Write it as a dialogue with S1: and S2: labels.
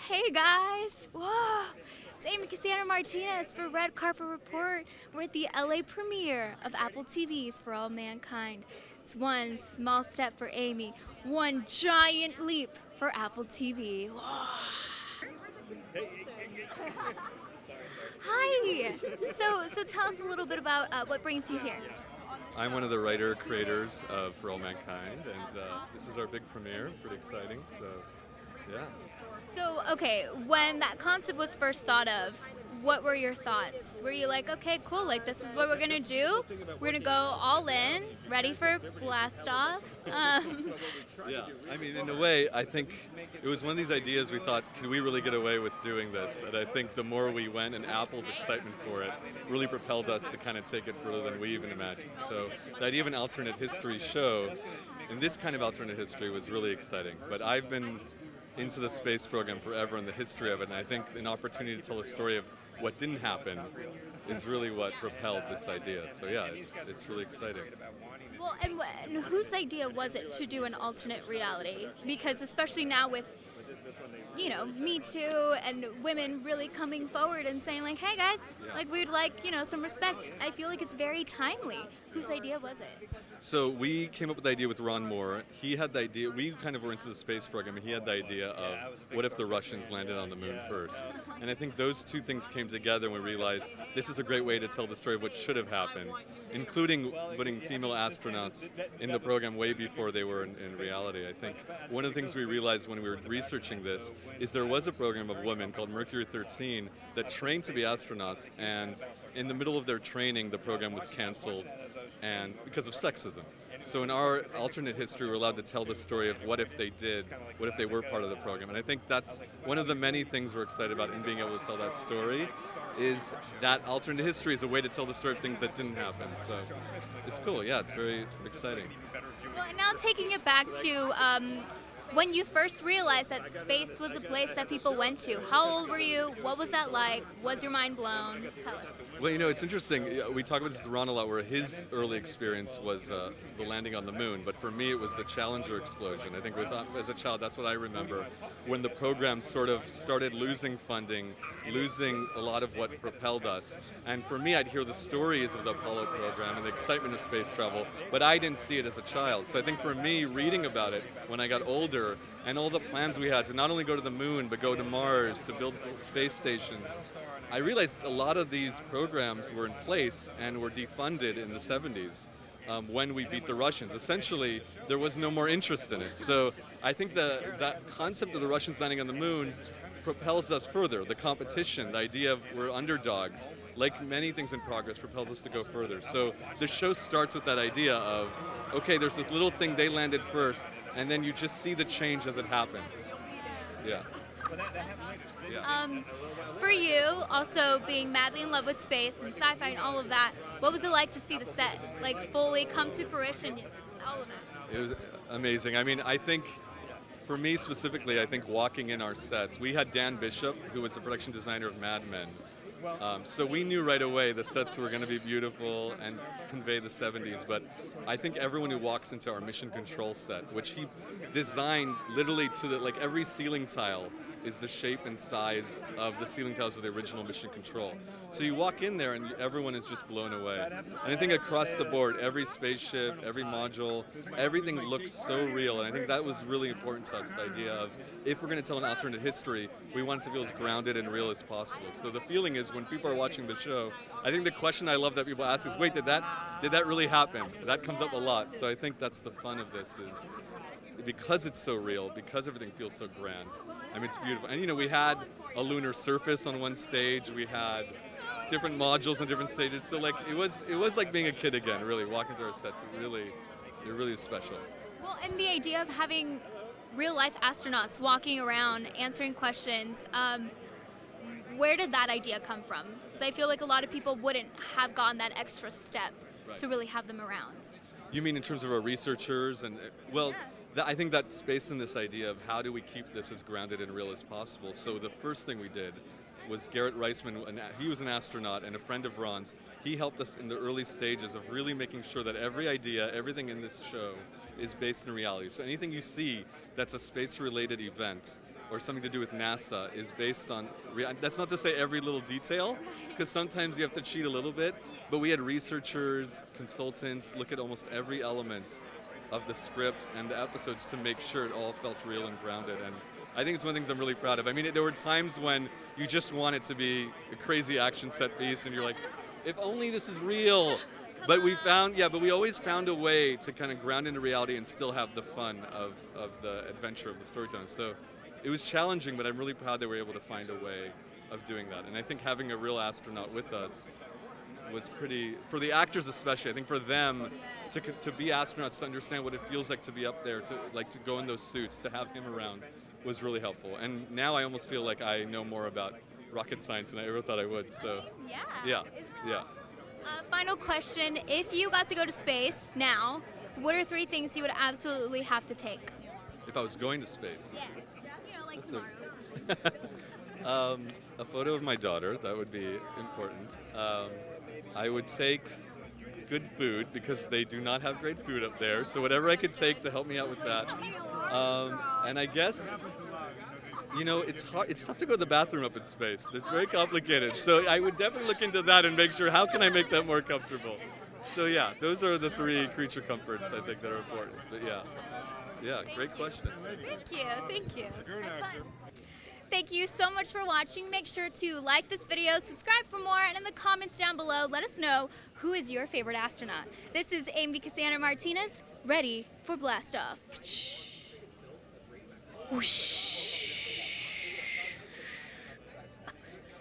S1: Hey guys! Whoa! It's Amy Martinez for Red Carpet Report. We're at the LA premiere of Apple TV's For All Mankind. It's one small step for Amy, one giant leap for Apple TV. Whoa. Hi! So tell us a little bit about what brings you here.
S2: I'm one of the writer-creators of For All Mankind, and this is our big premiere. Pretty exciting, so yeah.
S1: So, okay, when that concept was first thought of, what were your thoughts? Were you like, okay, cool, like this is what we're gonna do? We're gonna go all in, ready for blast off?
S2: Yeah, I mean, in a way, I think it was one of these ideas we thought, could we really get away with doing this? And I think the more we went, and Apple's excitement for it really propelled us to kind of take it further than we even imagined. So the idea of an alternate history show, and this kind of alternate history was really exciting. But I've been into the space program forever and the history of it, and I think an opportunity to tell a story of what didn't happen is really what propelled this idea. So yeah, it's really exciting.
S1: Well, and whose idea was it to do an alternate reality? Because especially now with, you know, Me Too and women really coming forward and saying like, hey guys, like we'd like, you know, some respect. I feel like it's very timely. Whose idea was it?
S2: So we came up with the idea with Ron Moore. He had the idea, we kind of were into the space program, and he had the idea of what if the Russians landed on the moon first? And I think those two things came together and we realized this is a great way to tell the story of what should have happened, including putting female astronauts in the program way before they were in reality. I think one of the things we realized when we were researching this is there was a program of women called Mercury 13 that trained to be astronauts, and in the middle of their training the program was canceled and because of sexism. So in our alternate history, we're allowed to tell the story of what if they did, what if they were part of the program. And I think that's one of the many things we're excited about in being able to tell that story, is that alternate history is a way to tell the story of things that didn't happen. So it's cool, yeah, it's very exciting.
S1: Well, and now taking it back to when you first realized that space was a place that people went to. How old were you? What was that like? Was your mind blown? Tell us.
S2: Well, you know, it's interesting. We talk about this with Ron a lot, where his early experience was the landing on the moon. But for me, it was the Challenger explosion. I think it was, as a child, that's what I remember, when the program sort of started losing funding, losing a lot of what propelled us. And for me, I'd hear the stories of the Apollo program and the excitement of space travel, but I didn't see it as a child. So I think for me, reading about it when I got older, and all the plans we had to not only go to the moon, but go to Mars, to build space stations, I realized a lot of these programs were in place and were defunded in the 70s when we beat the Russians. Essentially, there was no more interest in it. So I think that concept of the Russians landing on the moon propels us further. The competition, the idea of we're underdogs, like many things in progress, propels us to go further. So the show starts with that idea of, okay, there's this little thing, they landed first, and then you just see the change as it happens. Yeah.
S1: For you, also being madly in love with space and sci-fi and all of that, what was it like to see the set like fully come to fruition? All of it.
S2: It was amazing. I mean, I think for me specifically, I think walking in our sets, we had Dan Bishop, who was the production designer of Mad Men. So we knew right away the sets were going to be beautiful and convey the 70s, but I think everyone who walks into our mission control set, which he designed literally to the, like every ceiling tile is the shape and size of the ceiling tiles of the original mission control. So you walk in there and everyone is just blown away. And I think across the board, every spaceship, every module, everything looks so real. And I think that was really important to us, the idea of if we're going to tell an alternate history, we want it to feel as grounded and real as possible. So the feeling is when people are watching the show, I think the question I love that people ask is, wait, did that really happen? That comes up a lot. So I think that's the fun of this, is because it's so real, because everything feels so grand. I mean, it's beautiful. And you know, we had a lunar surface on one stage. We had different modules on different stages. So like, it was like being a kid again, really, walking through our sets. It really is special.
S1: Well, and the idea of having real-life astronauts walking around, answering questions, where did that idea come from? Because I feel like a lot of people wouldn't have gone that extra step to really have them around.
S2: You mean in terms of our researchers? And well, I think that's based on this idea of how do we keep this as grounded and real as possible. So the first thing we did was Garrett Reisman, he was an astronaut and a friend of Ron's. he helped us in the early stages of really making sure that every idea, everything in this show is based in reality. So anything you see that's a space-related event or something to do with NASA is based on, that's not to say every little detail, because sometimes you have to cheat a little bit, but we had researchers, consultants look at almost every element of the script and the episodes to make sure it all felt real and grounded. And I think it's one of the things I'm really proud of. I mean, there were times when you just want it to be a crazy action set piece and you're like, if only this is real. But we always found a way to kind of ground into reality and still have the fun of the adventure of the storytelling. So it was challenging, but I'm really proud that we were able to find a way of doing that. And I think having a real astronaut with us was pretty, for the actors especially, I think for them to be astronauts, to understand what it feels like to be up there, to go in those suits, to have him around was really helpful. And now I almost feel like I know more about rocket science than I ever thought I would. So yeah.
S1: Final question, if you got to go to space now, what are 3 things you would absolutely have to take?
S2: If I was going to space?
S1: Yeah, like tomorrow.
S2: A photo of my daughter, that would be important. I would take good food because they do not have great food up there, so whatever I could take to help me out with that. And I guess, it's tough to go to the bathroom up in space. It's very complicated. So I would definitely look into that and make sure, how can I make that more comfortable? So yeah, those are the 3 creature comforts I think that are important. But yeah, great question.
S1: Thank you. Thank you so much for watching. Make sure to like this video, subscribe for more, and in the comments down below, let us know who is your favorite astronaut. This is Amy Martinez, ready for blast off. Whoosh.